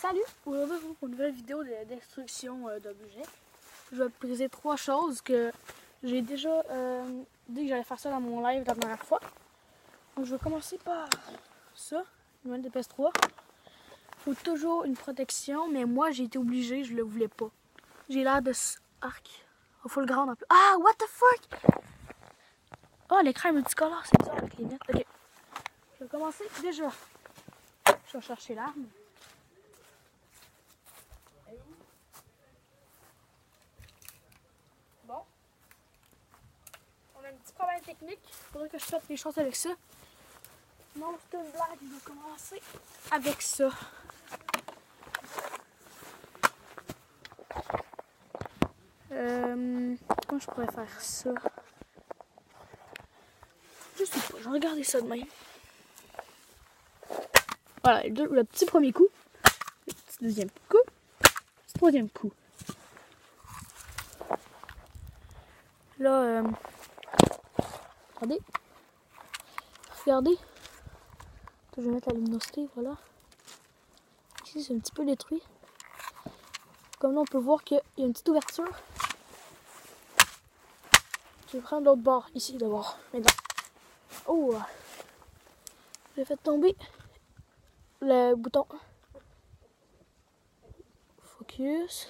Salut! Aujourd'hui, pour une nouvelle vidéo de destruction d'objets. Je vais te présenter 3 choses que j'ai déjà dit que j'allais faire ça dans mon live la dernière fois. Donc, je vais commencer par ça, une manette de PS3. Il faut toujours une protection, mais moi j'ai été obligée, je le voulais pas. J'ai l'air de arc. Il faut le grand un peu. Ah, what the fuck! Oh, l'écran est multicolore, c'est bizarre avec les lunettes. Ok. Je vais commencer déjà. Je vais chercher l'arme. Bon. On a un petit problème technique. Il faudrait que je fasse les choses avec ça. Non, c'est une blague. Je vais commencer avec ça. Comment je pourrais faire ça? Je sais pas. Je vais regarder ça de même. Voilà, le petit premier coup. Le petit deuxième coup. Le petit troisième coup. Là, regardez. Regardez. Je vais mettre la luminosité, voilà. Ici, c'est un petit peu détruit. Comme là, on peut voir qu'il y a une petite ouverture. Je vais prendre l'autre bord, ici d'abord. Maintenant. Oh! J'ai fait tomber le bouton. Focus.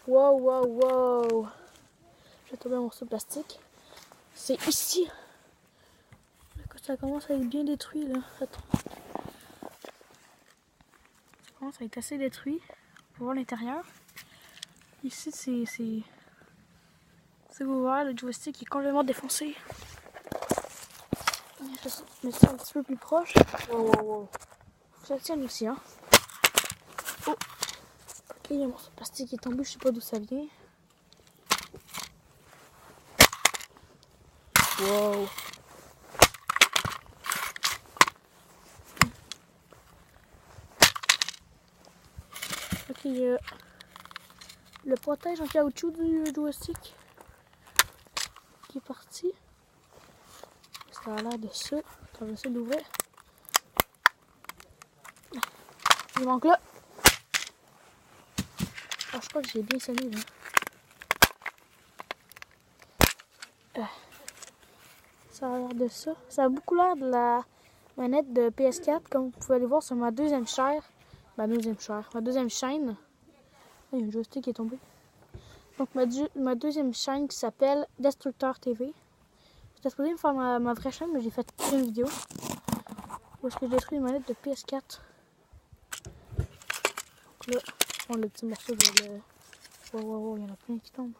Wow, wow, wow! J'ai tombé un morceau de plastique. C'est ici. Ça commence à être bien détruit là. Attends. Ça commence à être assez détruit. On peut voir l'intérieur. Ici c'est ouvert. Le joystick est complètement défoncé. Je mets ça un petit peu plus proche. Wow, wow, wow. Faut que ça tienne aussi, hein. Oh. Ok, il y a un morceau de plastique qui est tombé. Je sais pas d'où ça vient. Wow. Ok, le protège en caoutchouc du joystick qui est parti. Ça a l'air de ça. On va essayer d'ouvrir. Il manque là. Ah, je crois que j'ai bien sonné là. Ça a l'air de ça. Ça a beaucoup l'air de la manette de PS4. Comme vous pouvez aller voir sur ma deuxième chaîne. Ma deuxième chaîne. Ah, il y a un joystick qui est tombé. Donc ma deuxième chaîne qui s'appelle Destructeur TV. J'étais supposée me faire ma vraie chaîne, mais j'ai fait une vidéo où est-ce que je détruis une manette de PS4. Donc là, on a le petit morceau de le... Wow, wow, wow, il y en a plein qui tombent.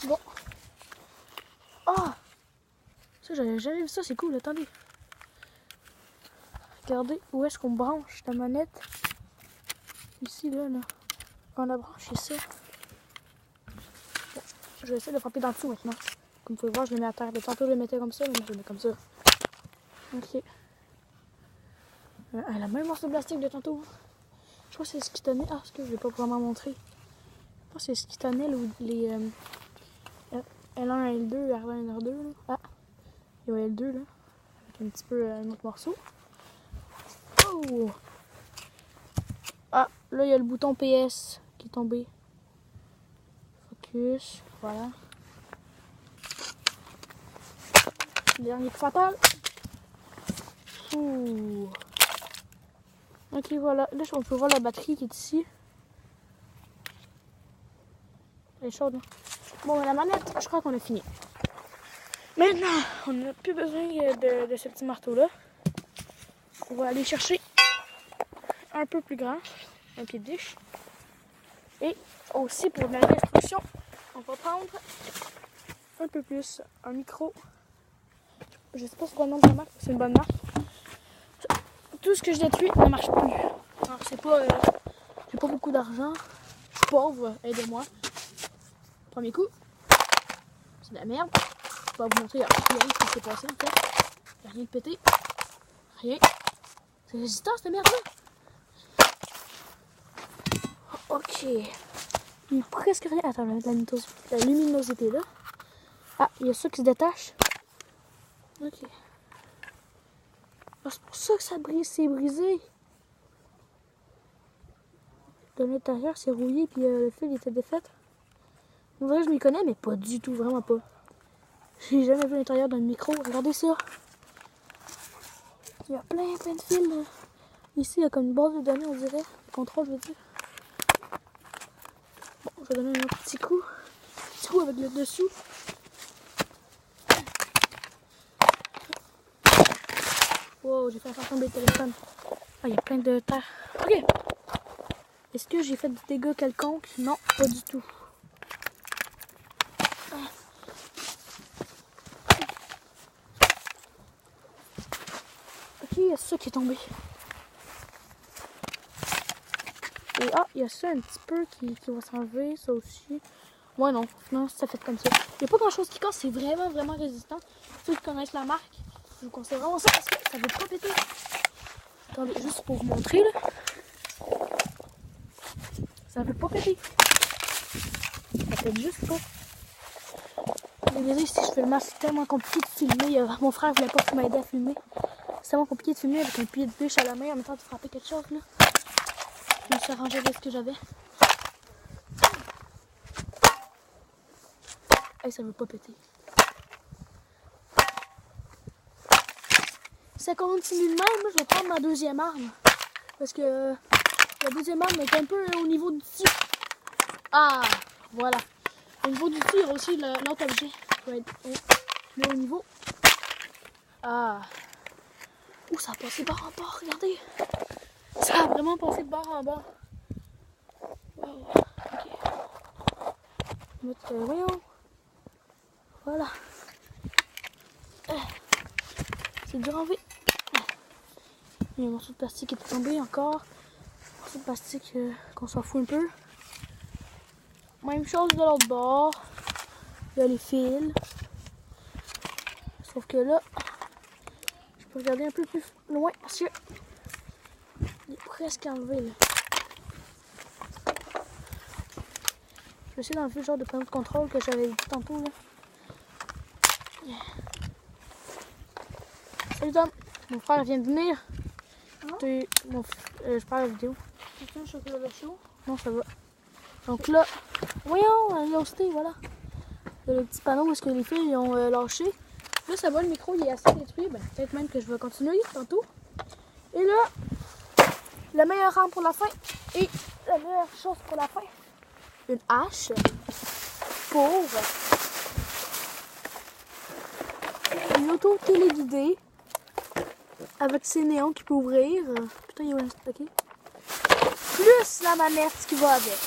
Bon. Ah! Ça, j'avais jamais vu ça, c'est cool, attendez. Regardez où est-ce qu'on branche la manette. Ici, là. Quand on la branche, c'est ça. Bon, je vais essayer de frapper dans le dessous maintenant. Comme vous pouvez voir, je le mets à terre. Tantôt, je le mettais comme ça, mais je le mets comme ça. Ok. Elle a même morceau de plastique de tantôt. Je crois que c'est ce qui tenait. Ah, parce que je vais pas vraiment montrer. Je crois que c'est ce qui tenait les L1, L2, R1, R2. Là. Ah, il y a L2 là. Avec un petit peu un autre morceau. Oh! Ah, là il y a le bouton PS qui est tombé. Focus, voilà. Dernier fatal. Ouh. Ok, voilà. Là, on peut voir la batterie qui est ici. Elle est chaude. Hein? Bon, la manette, je crois qu'on a fini. Maintenant, on n'a plus besoin de ce petit marteau-là. On va aller chercher un peu plus grand, un pied de biche. Et aussi pour la destruction, on va prendre un peu plus un micro. Je sais pas c'est quoi le nom de la marque, c'est une bonne marque. Tout ce que je détruis ne marche plus. Alors c'est pas, j'ai pas beaucoup d'argent, je suis pauvre, aidez-moi. Premier coup, c'est de la merde. Je vais vous montrer rien qui s'est passé en fait. Il n'y a rien de pété, rien. C'est résistant cette merde là. Ok. Il n'y a presque rien. Attends, je vais mettre la luminosité là. Ah, il y a ça qui se détache. Ok. Ah, c'est pour ça que ça brise, c'est brisé. De l'intérieur, c'est rouillé, puis le fil était défait. En vrai, je m'y connais, mais pas du tout, vraiment pas. J'ai jamais vu l'intérieur d'un micro. Regardez ça. Il y a plein de fils. Là. Ici, il y a comme une base de données, on dirait. Le contrôle, je veux dire. Bon, je vais donner un petit coup. Petit coup avec le dessous. Wow, j'ai fait faire tomber le téléphone. Ah, il y a plein de terre. Ok. Est-ce que j'ai fait du dégât quelconque? Non, pas du tout. Ok, il y a ça qui est tombé. Et ah, il y a ça un petit peu qui va s'enlever, ça aussi. Ouais, non, non, ça fait comme ça. Il n'y a pas grand chose qui casse, c'est vraiment résistant. Ceux qui connaissent la marque, je vous conseille vraiment ça parce que ça ne veut pas péter. Attendez, juste pour vous montrer là. Ça ne veut pas péter. Ça pète juste pas. Désolé si je filme, c'est tellement compliqué de filmer. Mon frère voulait pas m'aider à filmer. C'est tellement compliqué de filmer avec un pied de bûche à la main en même temps de frapper quelque chose là. Je me suis arrangé avec ce que j'avais. Hey, ça veut pas péter. Si ça continue de même, je vais prendre ma deuxième arme. Parce que la deuxième arme est un peu au niveau du dessus. Ah, voilà. Au niveau du dessus, il y aura aussi l'autre objet. Ça va être plus haut niveau. Ah. Ouh, ça a passé barre en bord, regardez. Ça a vraiment passé de barre en bord. Wow. Ok. Mettre, voyons. Voilà. C'est dur à enlever. Il y a un morceau de plastique qui est tombé encore. Un morceau de plastique qu'on s'en fout un peu. Même chose de l'autre bord. Il y a les fils. Sauf que là, je peux regarder un peu plus loin parce que il est presque enlevé là. Je vais essayer d'enlever le genre de panneau de contrôle que j'avais dit tantôt là. Salut Tom, mon frère vient de venir. Je parle à la vidéo. C'est un chocolat chaud? Non, ça va. Donc là, voyons, l'osté, voilà. Il y a le petit panneau où est-ce que les fils ils ont lâché. Là, ça va, le micro il est assez détruit. Ben, peut-être même que je vais continuer tantôt. Et là, la meilleure arme pour la fin et la meilleure chose pour la fin, une hache pour une auto téléguidée avec ses néons qui peut ouvrir. Putain, il y a un stocké. Plus la manette qui va avec.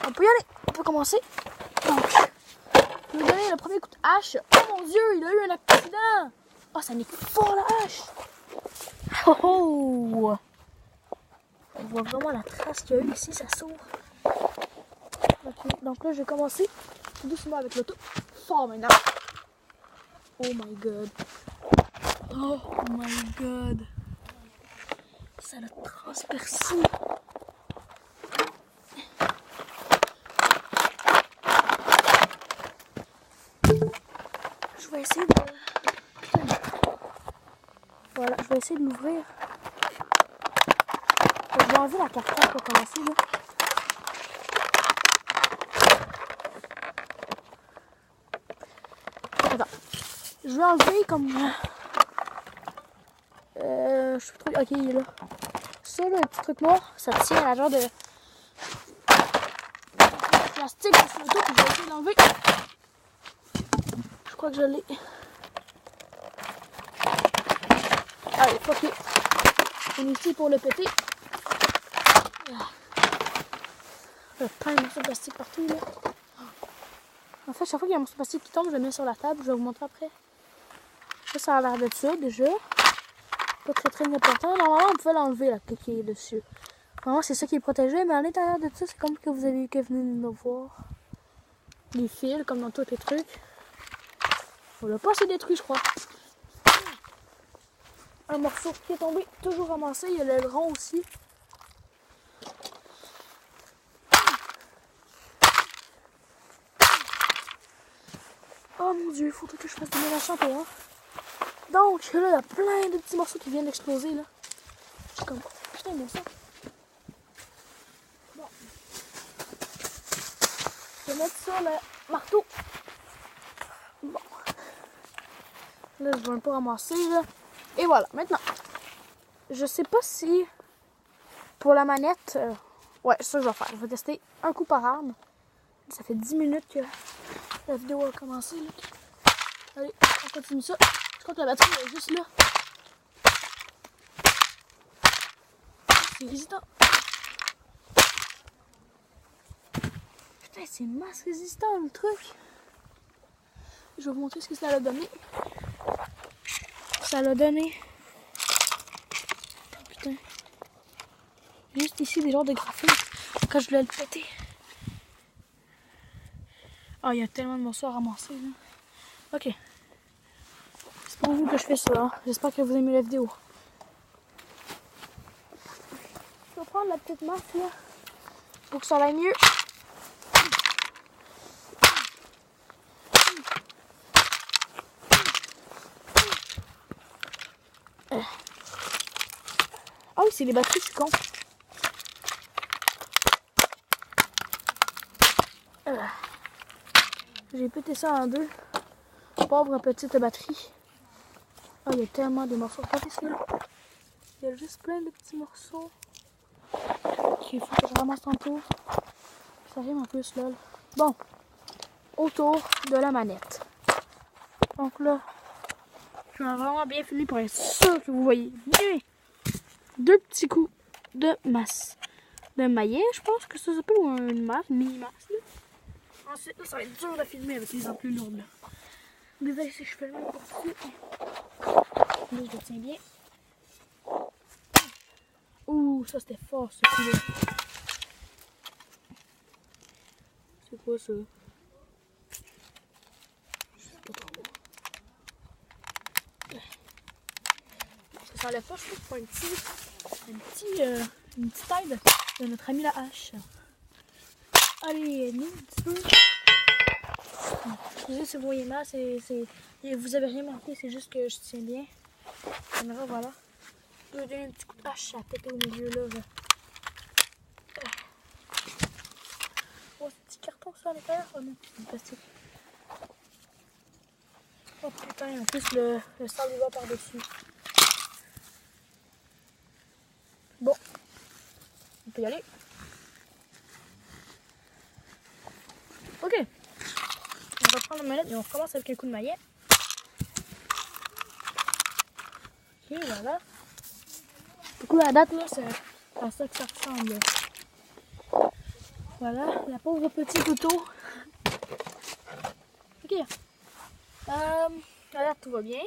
On peut y aller. On peut commencer. Donc, je vais donner le premier coup de hache. Oh mon Dieu, il a eu un accident. Oh, ça nique fort la hache. Oh oh. On voit vraiment la trace qu'il y a eu ici, ça s'ouvre. Ok, donc là, je vais commencer doucement avec l'auto. Fort maintenant. Oh my god. Oh my god. Ça l'a transpercé. Je vais essayer de... Voilà, je vais essayer de l'ouvrir. Je vais enlever la carcasse pour commencer là. Attends. Je vais enlever comme... je suis trop... Ok, il est là. Ça là, le petit truc noir, ça tient à la genre de... plastique sur l'auto, puis je vais essayer de l'enlever. Je crois que je l'ai. Allez, fuck it. On est ici pour le péter. Il y a plein de morceaux de plastique partout là. En fait, chaque fois qu'il y a un morceau de plastique qui tombe, je le mets sur la table. Je vais vous montrer après. Ça a l'air de ça déjà. Pas très important. Normalement, on peut l'enlever là, qui est dessus. Normalement, c'est ça qui est protégé, mais à l'intérieur de ça, c'est comme que vous avez que venir nous voir. Les fils, comme dans tous les trucs. On l'a pas assez détruit, je crois. Un morceau qui est tombé, toujours ramassé. Il y a l'aileron aussi. Oh mon dieu, il faudrait que je fasse des mélanges pour hein. Donc là, il y a plein de petits morceaux qui viennent d'exploser là. Je suis comme, putain, mais ça. Bon. Je vais mettre ça le marteau. Bon. Là, je vais un peu ramasser là. Et voilà, maintenant. Je sais pas si pour la manette, ouais, c'est ça que je vais faire. Je vais tester un coup par arme. Ça fait 10 minutes que la vidéo a commencé. Là. Allez, on continue ça. Je crois que la batterie est juste là. C'est résistant. Putain, c'est masse résistant le truc. Je vais vous montrer ce que ça a donné. Ça l'a donné. Putain. Juste ici des genres de graphiques quand je voulais le péter. Ah, il y a tellement de morceaux à ramasser là. Ok. C'est pour vous que je fais ça. Hein. J'espère que vous aimez la vidéo. Je vais prendre la petite masse là pour que ça aille mieux. Ah oui, c'est les batteries, je suis con. J'ai pété ça en deux. Pauvre petite batterie. Ah, il y a tellement de morceaux. Regardez celui-là. Il y a juste plein de petits morceaux. Il faut que je ramasse tantôt. Ça rime en plus, lol. Bon. Autour de la manette. Donc là, je vais vraiment bien finir pour être sûr que vous voyez bien. Deux petits coups de masse. De maillet, je pense que ça s'appelle une masse, une mini-masse. Ensuite, là, ça va être dur de filmer avec les armes plus lourdes. Là. Désolé si je fais le même pour dessus. Là, je le tiens bien. Ouh, ça c'était fort ce coup-là. C'est quoi ça? Je sais pas trop. Ça s'enlève pas, je trouve, pour une petite aide de notre ami la hache. Allez, nous, un petit peu. Excusez si vous voyez mal, vous avez rien manqué, c'est juste que je tiens bien. Caméra, voilà. Je vais donner un petit coup de hache à péter au milieu là. Oh, ce petit carton ça à l'intérieur. Oh non, c'est du plastique. Oh putain, en plus le sable va par-dessus. Bon, on peut y aller. Ok, on va prendre la manette et on recommence avec un coup de maillet. Ok, voilà. Du coup, la date là, c'est à ça que ça ressemble. Voilà, la pauvre petit couteau. Ok. La date, tout va bien.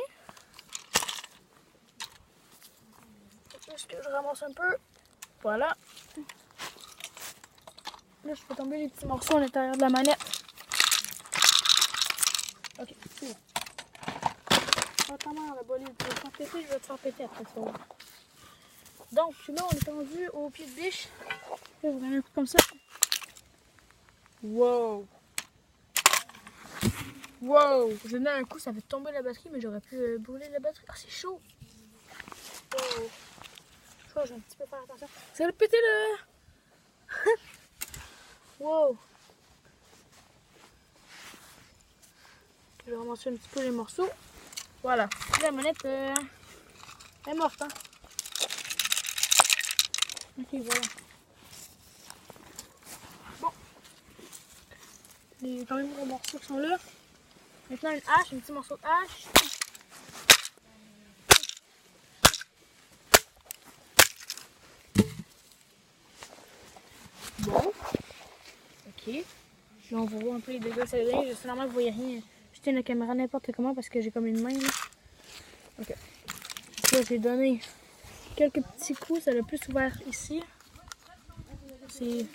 Juste que je ramasse un peu. Voilà. Là, je fais tomber les petits morceaux à l'intérieur de la manette. Ok, c'est bon. Attends, la bolide, je vais te faire péter, je vais te faire péter après ça. Donc là, on est tendu au pied de biche. Je vais vous donner un coup comme ça. Wow! Wow! Je donne un coup, ça fait tomber la batterie, mais j'aurais pu brûler la batterie. Ah, c'est chaud! Wow! Je crois que je vais un petit peu faire attention. Ça va péter le... Wow! Je vais ramasser un petit peu les morceaux. Voilà. La manette est morte. Hein? Ok, voilà. Bon. Les quand même gros morceaux qui sont là. Maintenant une hache, un petit morceau de hache. Bon. Ok. Là on va voir un peu les dégâts que ça donne. Finalement vous voyez rien. Je tiens la caméra n'importe comment parce que j'ai comme une main là. Ok. Là j'ai donné quelques petits coups. Ça l'a plus ouvert ici. C'est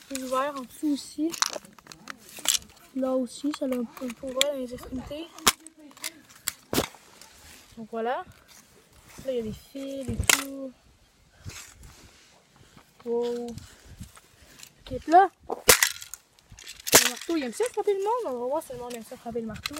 plus ouvert en dessous aussi. Là aussi, ça l'a un peu ouvert dans les extrémités. Donc voilà. Là, il y a des fils et tout. Wow. Ok, là. Le marteau, il aime ça frapper le monde. On va voir si le monde aime ça frapper le marteau.